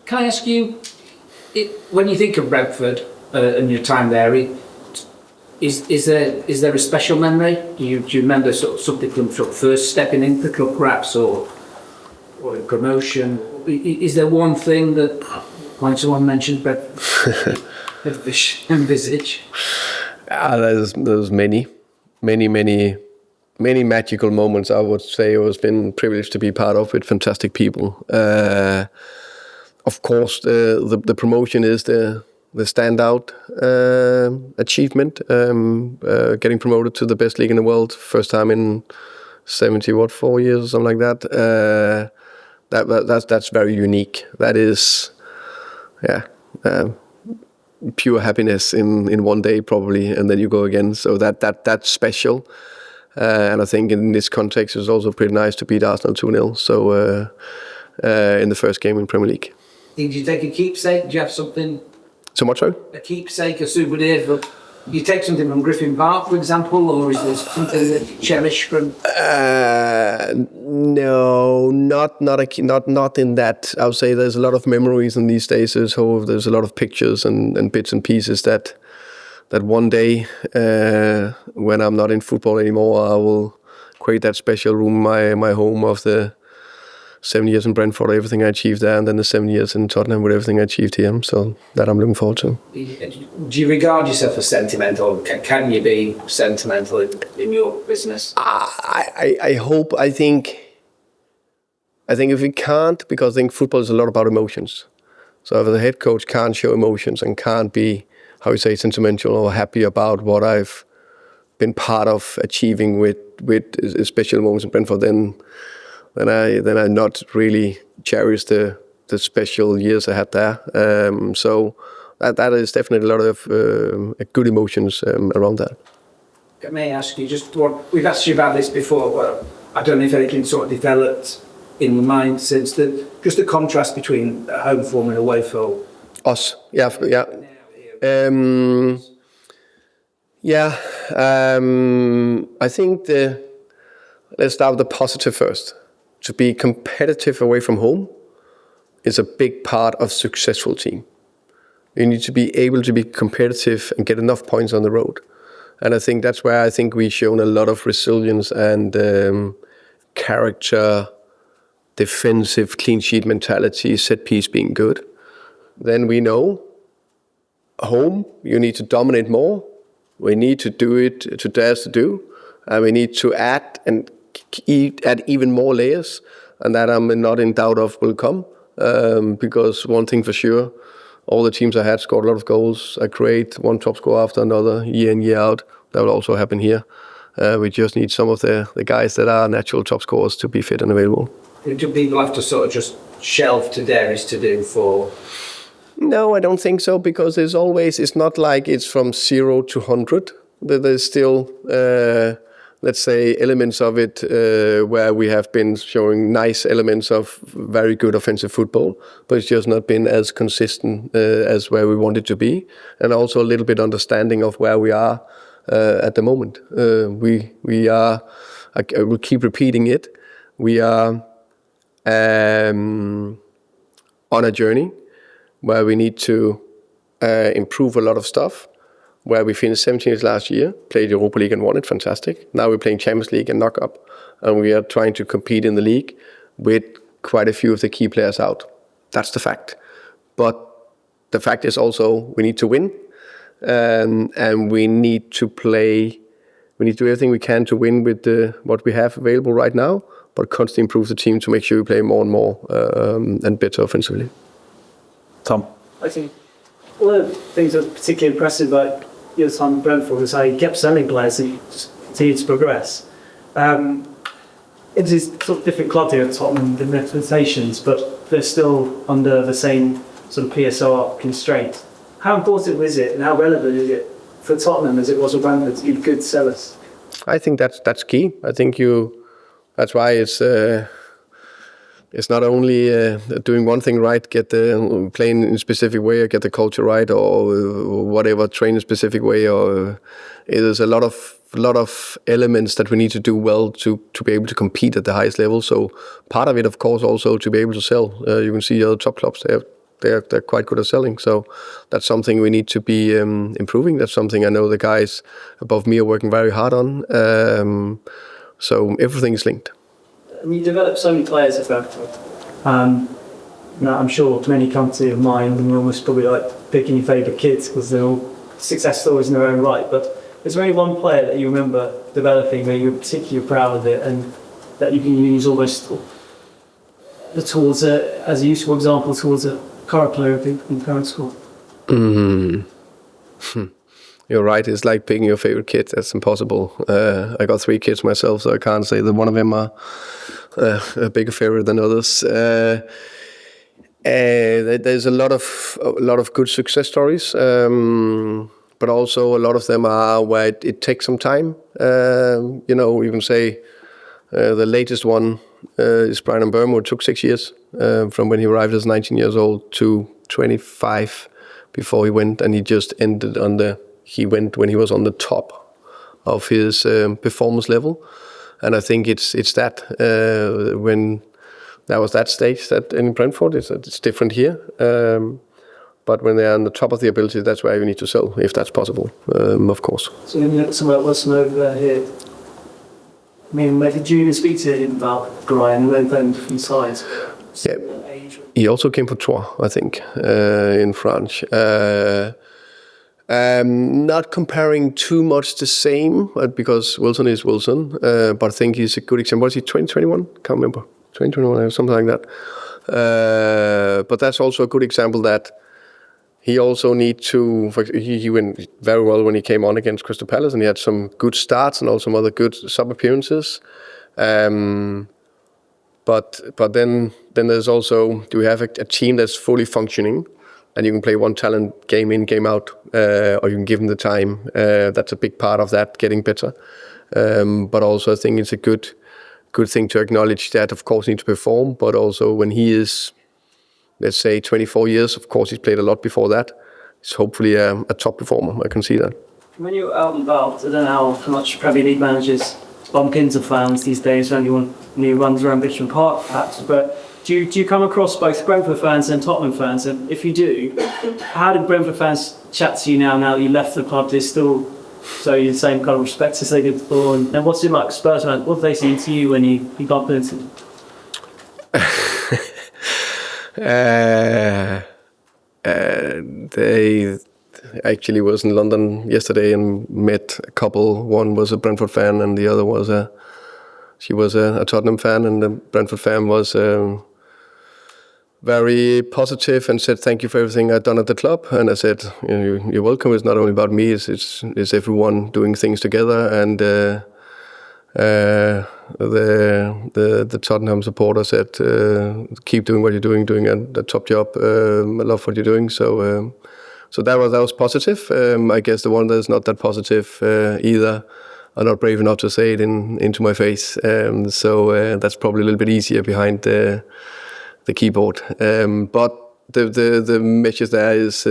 Can I ask you, when you think of Brentford and your time there, is there a special memory? Do you remember sort of something from first stepping into the club, perhaps, or a promotion? Is there one thing that, when someone mentioned Brentford, envisage? There's many magical moments. I would say I've been privileged to be part of with fantastic people. Of course, the promotion is the standout achievement. Getting promoted to the best league in the world, first time in 4 years or something like that. That's very unique. That is, pure happiness in one day probably, and then you go again. So that's special. And I think in this context, it's also pretty nice to beat Arsenal 2-0. So in the first game in Premier League. Did you take a keepsake? Do you have something? So much so? A keepsake, a souvenir. You take something from Griffin Park, for example, or is there something that you cherish from? No, not in that. I would say there's a lot of memories in these days. There's a lot of pictures and bits and pieces that one day, when I'm not in football anymore, I will create that special room, my home of the 7 years in Brentford, everything I achieved there, and then the 7 years in Tottenham with everything I achieved here. So that I'm looking forward to. Do you regard yourself as sentimental? Can you be sentimental in your business? I hope. I think if we can't, because I think football is a lot about emotions. So if the head coach can't show emotions and can't be, how you say, sentimental or happy about what I've been part of achieving with special moments in Brentford, then I not really cherish the special years I had there. So that is definitely a lot of good emotions around that. May I ask you just what we've asked you about this before? Well, I don't know if anything sort of developed in your mind since just the contrast between home form and away form. Us, yeah. I think let's start with the positive first. To be competitive away from home is a big part of successful team. You need to be able to be competitive and get enough points on the road. And I think that's where I think we've shown a lot of resilience and character, defensive, clean sheet mentality, set piece being good. Then we know home, you need to dominate more. We need to do it to dare to do. And we need to add even more layers, and that I'm not in doubt of will come, because one thing for sure, all the teams I had scored a lot of goals. I create one top score after another, year in, year out. That will also happen here. We just need some of the guys that are natural top scorers to be fit and available. Do people have to sort of just shelve to dare is to do for? No, I don't think so, because it's not like it's from 0 to 100. There's still let's say, elements of it where we have been showing nice elements of very good offensive football, but it's just not been as consistent as where we want it to be, and also a little bit understanding of where we are at the moment. We are, I will keep repeating it, we are on a journey where we need to improve a lot of stuff. Where we finished 17th last year, played Europa League and won it, fantastic. Now we're playing Champions League and knock up, and we are trying to compete in the league with quite a few of the key players out. That's the fact. But the fact is also we need to win, and we need to play. We need to do everything we can to win with what we have available right now, but constantly improve the team to make sure we play more and more and better offensively. Tom? I think one of the things that was particularly impressive about your time at Brentford was how you kept selling players and you just continued to progress. It's these sort of different clubs here at Tottenham, the expectations, but they're still under the same sort of PSR constraint. How important is it and how relevant is it for Tottenham as it was for Brentford to give good sellers? I think that's key. I think that's why it's not only doing one thing right, playing in a specific way, or get the culture right, or whatever, train in a specific way, or it is a lot of elements that we need to do well to be able to compete at the highest level. So part of it, of course, also to be able to sell. You can see other top clubs, they have they're quite good at selling. So that's something we need to be improving. That's something I know the guys above me are working very hard on. So everything is linked. And you develop so many players at Brentford. Now I'm sure many come to your mind and you're almost probably like picking your favourite kids because they're all success stories in their own right. But is there any one player that you remember developing where you were particularly proud of it and that you can use almost towards as a useful example towards a current player in current school? You're right, it's like picking your favorite kid. That's impossible. I got 3 kids myself, so I can't say that one of them are a bigger favorite than others. There's a lot of good success stories, but also a lot of them are where it takes some time. You can say the latest one is Bryan Mbuemo. It took 6 years from when he arrived as 19 years old to 25 before he went, and he just ended he went when he was on the top of his performance level. And I think it's that when that was that stage that in Brentford, it's different here. But when they're on the top of the ability, that's where you need to sell, if that's possible, of course. So you look at someone like Wilson over here. I mean, did you even speak to him about Brian and then different sides? Yeah. He also came for Troyes, I think, in France. Not comparing too much the same, because Wilson is Wilson, but I think he's a good example. Was he 2021? Can't remember. 2021 or something like that. But that's also a good example that he also need to. He went very well when he came on against Crystal Palace, and he had some good starts and also some other good sub appearances. But then there's also, do we have a team that's fully functioning, and you can play one talent game in, game out, or you can give him the time. That's a big part of that getting better. But also I think it's a good thing to acknowledge that, of course, he needs to perform, but also when he is, let's say, 24 years, of course, he's played a lot before that. He's hopefully a top performer. I can see that. When you're out and about, I don't know how much Premier League managers bump into fans these days when he runs around Richmond Park, perhaps, but do you come across both Brentford fans and Tottenham fans? And if you do, how did Brentford fans chat to you now that you left the club? They still show you the same kind of respect as they did before? And what's it like, Spurs fans? What have they seen to you when you bump into them? They actually was in London yesterday and met a couple. One was a Brentford fan and the other was a Tottenham fan, and the Brentford fan was very positive and said thank you for everything I've done at the club. And I said, you're welcome. It's not only about me. It's everyone doing things together. And the Tottenham supporter said, keep doing what you're doing a top job. I love what you're doing. So that was positive. I guess the one that's not that positive either are not brave enough to say it into my face. So that's probably a little bit easier behind the keyboard. But the message there is,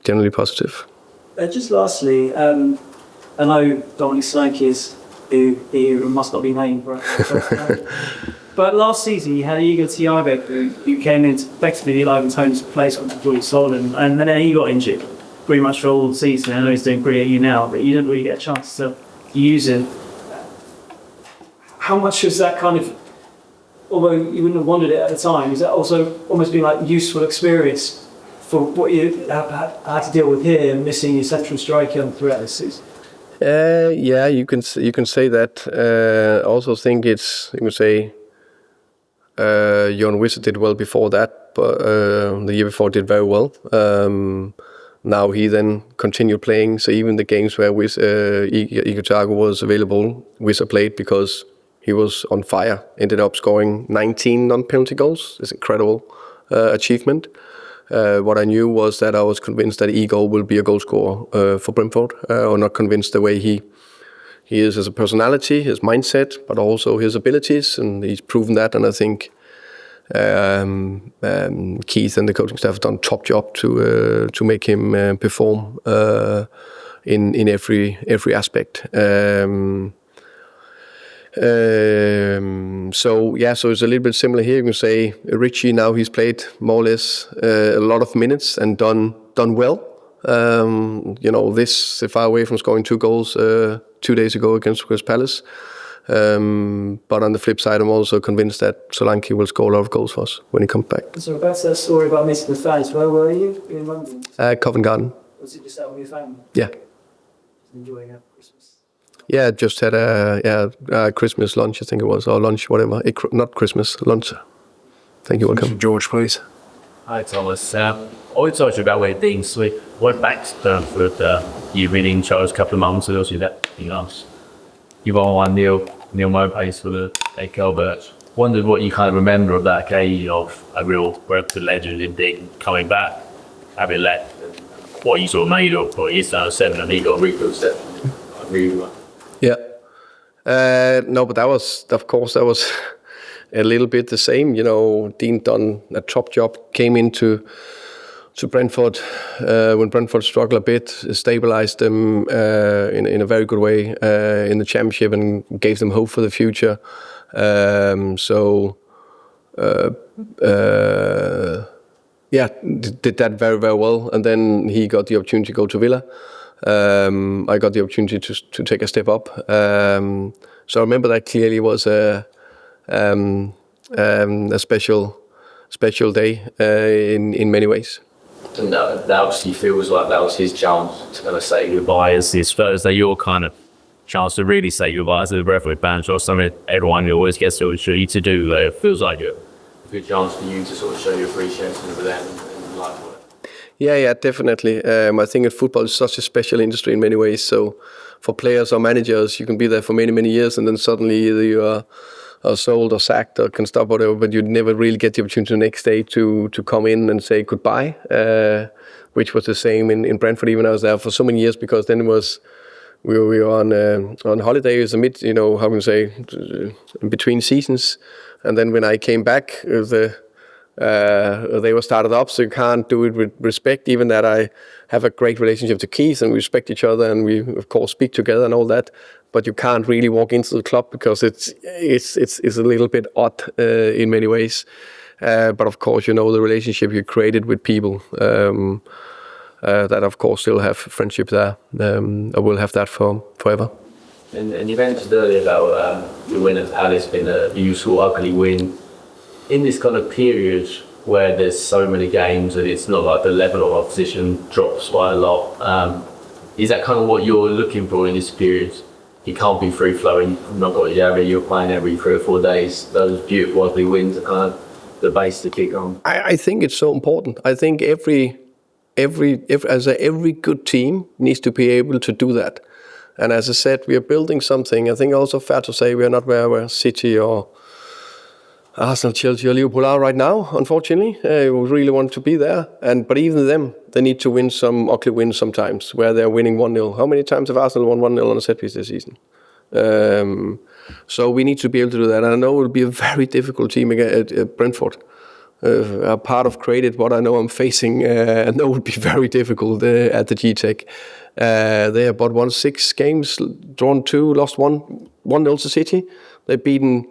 generally positive. Just lastly, I know Dominic Solanke he must not be named, right? But last season you had Igor Thiago who came in to effectively Ivan Toney's place on Jordan Solden, and then he got injured pretty much for all the season. I know he's doing pretty at you now, but you didn't really get a chance to use him. How much was that kind of, although you wouldn't have wanted it at the time, is that also almost been like useful experience for what you had to deal with here, missing your central striker throughout the season? Yeah, you can say that. Also think you can say Jon Wisse did well before that, but the year before did very well. Now he then continued playing, so even the games where Igor Thiago was available, Wisse played because he was on fire. Ended up scoring 19 non-penalty goals. It's an incredible achievement. What I knew was that I was convinced that Igor will be a goal scorer for Brentford. Or not convinced the way he is as a personality, his mindset, but also his abilities, and he's proven that. And I think Keith and the coaching staff have done a top job to make him perform in every aspect. So it's a little bit similar here. You can say Richie now he's played more or less a lot of minutes and done well. This far away from scoring 2 goals 2 days ago against Crystal Palace. But on the flip side, I'm also convinced that Solanke will score a lot of goals for us when he comes back. So about that story about missing the fans, where were you in London? Covent Garden. Was it just out with your family? Yeah. Enjoying Christmas? Yeah, just had a Christmas lunch, I think it was, or lunch, whatever. Not Christmas, lunch. Thank you, welcome. George, please. Hi, Thomas. I was talking about where things so we went back to Brentford. You've been in charge a couple of months ago, so that you've all won Neil Mopace for the AKL, but wondered what you kind of remember of that occasion of a real Brentford legend indeed coming back, having left, and what you sort of made up for his 7 and he got rebuilt 7. Yeah. No, but that was a little bit the same. Dean done a top job, came into Brentford when Brentford struggled a bit, stabilized them in a very good way in the championship and gave them hope for the future. Did that very, very well. And then he got the opportunity to go to Villa. I got the opportunity to take a step up. So I remember that clearly was a special day in many ways. And that obviously feels like that was his chance to kind of say goodbye as his Spurs. Your kind of chance to really say goodbye as a Brentford fans, or something everyone always gets the opportunity to do. It feels like a good chance for you to sort of show your appreciation for them and like it. Yeah, definitely. I think football is such a special industry in many ways. So for players or managers, you can be there for many, many years, and then suddenly either you are sold or sacked or can stop whatever, but you never really get the opportunity the next day to come in and say goodbye, which was the same in Brentford. Even I was there for so many years, because then we were on holidays amid, how can you say, in between seasons, and then when I came back, they were started up, so you can't do it with respect. Even that I have a great relationship to Keith and we respect each other and we of course speak together and all that, but you can't really walk into the club because it's a little bit odd in many ways. But of course, the relationship you created with people, that of course still have friendship there. I will have that forever. And you mentioned earlier about the win at Palace being a useful, ugly win. In this kind of period where there's so many games and it's not like the level of opposition drops quite a lot, is that kind of what you're looking for in this period? You can't be free-flowing, you've not got you're playing every 3 or 4 days. Those beautiful, ugly wins are kind of the base to kick on. I think it's so important. I think every good team needs to be able to do that. And as I said, we are building something. I think also fair to say we are not where City or Arsenal, Chelsea or Liverpool are right now, unfortunately. We really want to be there. But even them, they need to win some ugly wins sometimes, where they're winning 1-0. How many times have Arsenal won 1-0 on a set piece this season? So we need to be able to do that. And I know it will be a very difficult team at Brentford. A part of created what I know I'm facing, and that would be very difficult at the Gtech. They have won 6 games, drawn 2, lost 1-0 to City. They've beaten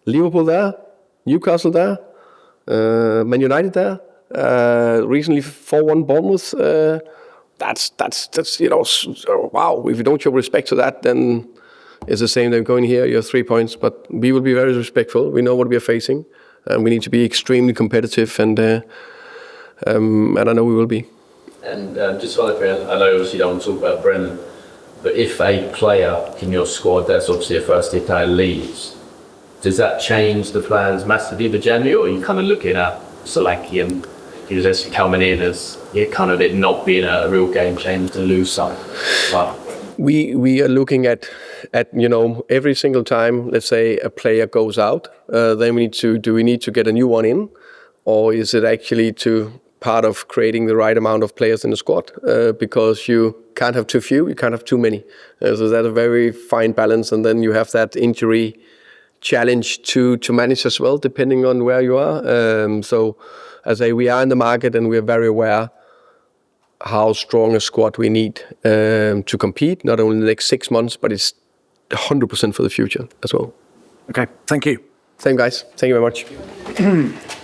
Liverpool there, Newcastle there, Man United there. Recently 4-1 Bournemouth. That's wow. If you don't show respect to that, then it's the same. They're going here. You have 3 points, but we will be very respectful. We know what we are facing. And we need to be extremely competitive, and I know we will be. And just one thing, I know obviously you don't want to talk about Brennan, but if a player in your squad that's obviously a first-year player leaves, does that change the plans massively for January, or are you kind of looking at Solanke and just coming in as kind of it not being a real game changer to lose some? Wow. We are looking at every single time, let's say a player goes out, then do we need to get a new one in, or is it actually part of creating the right amount of players in the squad? Because you can't have too few, you can't have too many. So that's a very fine balance, and then you have that injury challenge to manage as well, depending on where you are. So as we are in the market and we're very aware how strong a squad we need to compete, not only in the next 6 months, but it's 100% for the future as well. Okay, thank you. Same guys. Thank you very much.